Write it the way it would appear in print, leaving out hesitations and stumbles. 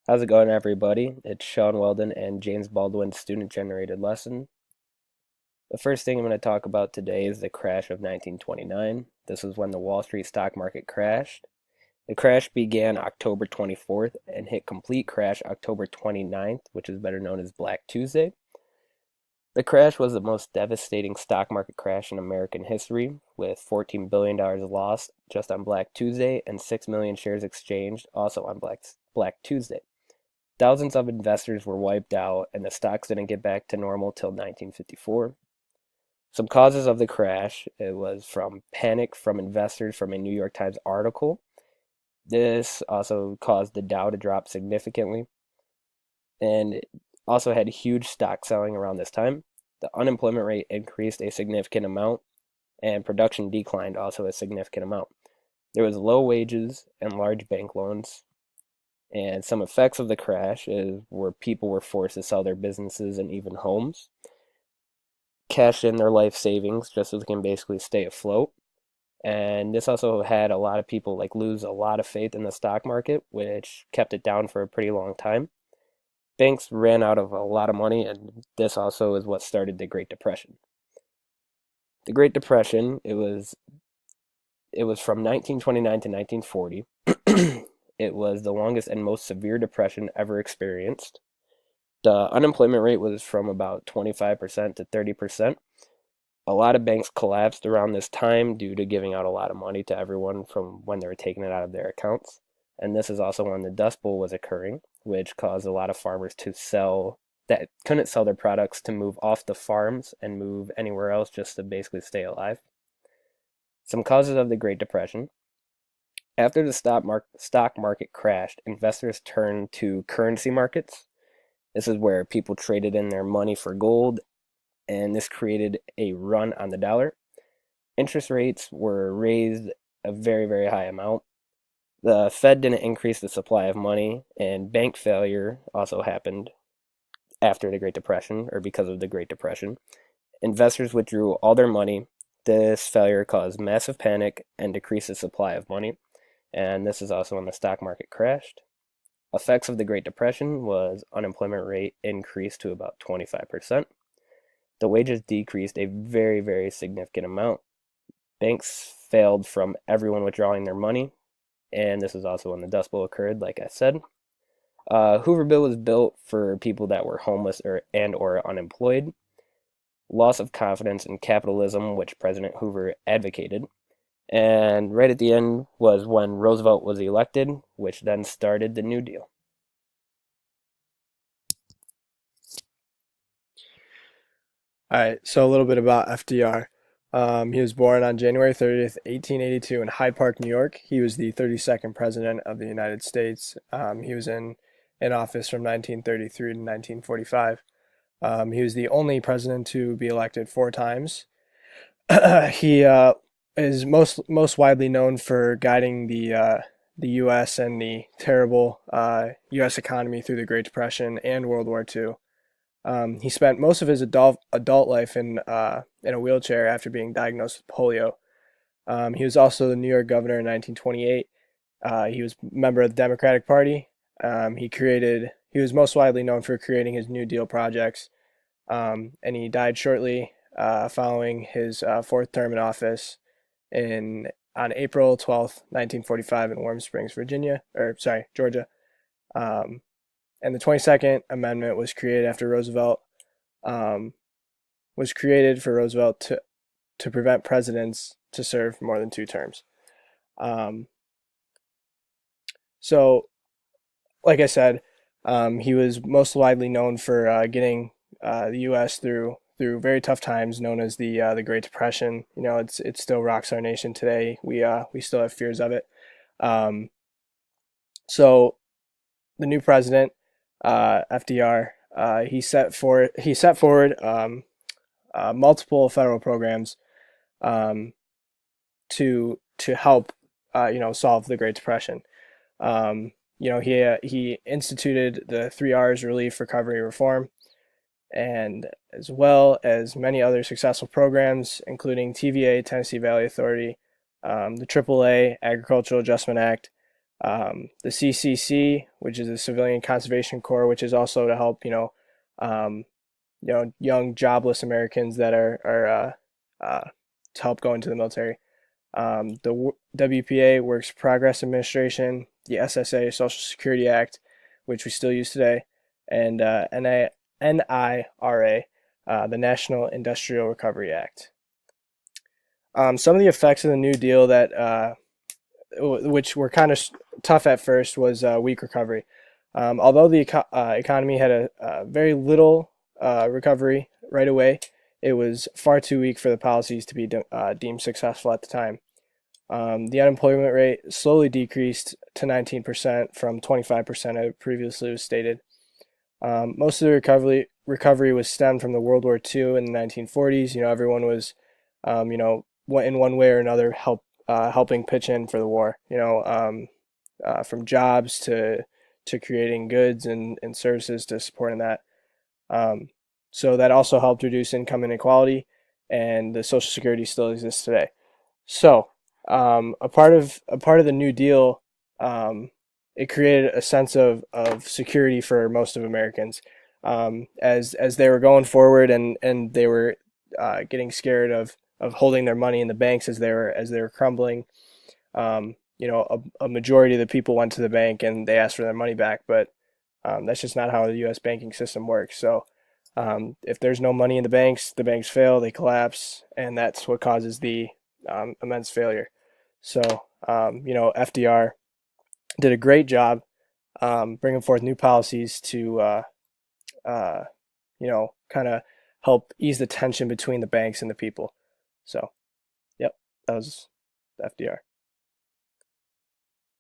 How's it going, everybody? It's Sean Weldon and James Baldwin's student-generated lesson. The first thing I'm going to talk about today is the crash of 1929. This was when the Wall Street stock market crashed. The crash began October 24th and hit complete crash October 29th, which is better known as Black Tuesday. The crash was the most devastating stock market crash in American history, with $14 billion lost just on Black Tuesday and 6 million shares exchanged also on Black Tuesday. Thousands of investors were wiped out, and the stocks didn't get back to normal till 1954. Some causes of the crash, it was from panic from investors from a New York Times article. This also caused the Dow to drop significantly, and it also had huge stock selling around this time. The unemployment rate increased a significant amount, and production declined also a significant amount. There was low wages and large bank loans. And some effects of the crash is where people were forced to sell their businesses and even homes, cash in their life savings just so they can basically stay afloat. And this also had a lot of people like lose a lot of faith in the stock market, which kept it down for a pretty long time. Banks ran out of a lot of money, and this also is what started the Great Depression. The Great Depression, it was from 1929 to 1940. It was the longest and most severe depression ever experienced. The unemployment rate was from about 25% to 30%. A lot of banks collapsed around this time due to giving out a lot of money to everyone from when they were taking it out of their accounts. And this is also when the Dust Bowl was occurring, which caused a lot of farmers to sell that couldn't sell their products to move off the farms and move anywhere else just to basically stay alive. Some causes of the Great Depression. After the stock market crashed, investors turned to currency markets. This is where people traded in their money for gold, and this created a run on the dollar. Interest rates were raised a very, very high amount. The Fed didn't increase the supply of money, and bank failure also happened after the Great Depression, or because of the Great Depression. Investors withdrew all their money. This failure caused massive panic and decreased the supply of money, and this is also when the stock market crashed. Effects of the Great Depression was unemployment rate increased to about 25%. The wages decreased a very, very significant amount. Banks failed from everyone withdrawing their money, and this is also when the Dust Bowl occurred, like I said. Hooverville was built for people that were homeless or unemployed. Loss of confidence in capitalism, which President Hoover advocated. And right at the end was when Roosevelt was elected, which then started the New Deal. All right, so a little bit about FDR. He was born on January 30th, 1882, in Hyde Park, New York. He was the 32nd president of the United States. He was in office from 1933 to 1945. He was the only president to be elected four times. He is most widely known for guiding the U.S. and the terrible U.S. economy through the Great Depression and World War II. He spent most of his adult life in a wheelchair after being diagnosed with polio. He was also the New York governor in 1928. He was a member of the Democratic Party. He was most widely known for creating his New Deal projects, and he died shortly following his fourth term in office on April 12th, 1945, in Warm Springs, Georgia. Um, and the 22nd Amendment was created after Roosevelt was created for Roosevelt to prevent presidents to serve more than two terms. Um, so, like I said, he was most widely known for getting the U.S. through very tough times, known as the Great Depression. You know, it still rocks our nation today. We still have fears of it. Um, so the new president, FDR, he set forward multiple federal programs um, to help solve the Great Depression. He instituted the three R's: relief, recovery, reform, and as well as many other successful programs, including TVA, Tennessee Valley Authority, the AAA, Agricultural Adjustment Act, The CCC, which is the Civilian Conservation Corps, which is also to help um, young jobless Americans that to help go into the military. The WPA, Works Progress Administration, the SSA, Social Security Act, which we still use today, and NIRA, the National Industrial Recovery Act. Some of the effects of the New Deal that which were kind of tough at first was weak recovery. Although the economy had a very little recovery right away, it was far too weak for the policies to be deemed successful at the time. The unemployment rate slowly decreased to 19% from 25% as previously was stated. Most of the recovery was stemmed from the World War II in the 1940s. Everyone was, in one way or another, helping pitch in for the war. From jobs to creating goods and services to supporting that. So that also helped reduce income inequality, and the Social Security still exists today. So a part of the New Deal, it created a sense of security for most of Americans, as they were going forward, and they were getting scared of holding their money in the banks as they were crumbling. A majority of the people went to the bank and they asked for their money back, but that's just not how the U.S. banking system works. So if there's no money in the banks fail, they collapse, and that's what causes the immense failure. So FDR did a great job bringing forth new policies to kind of help ease the tension between the banks and the people. So, yep, that was FDR.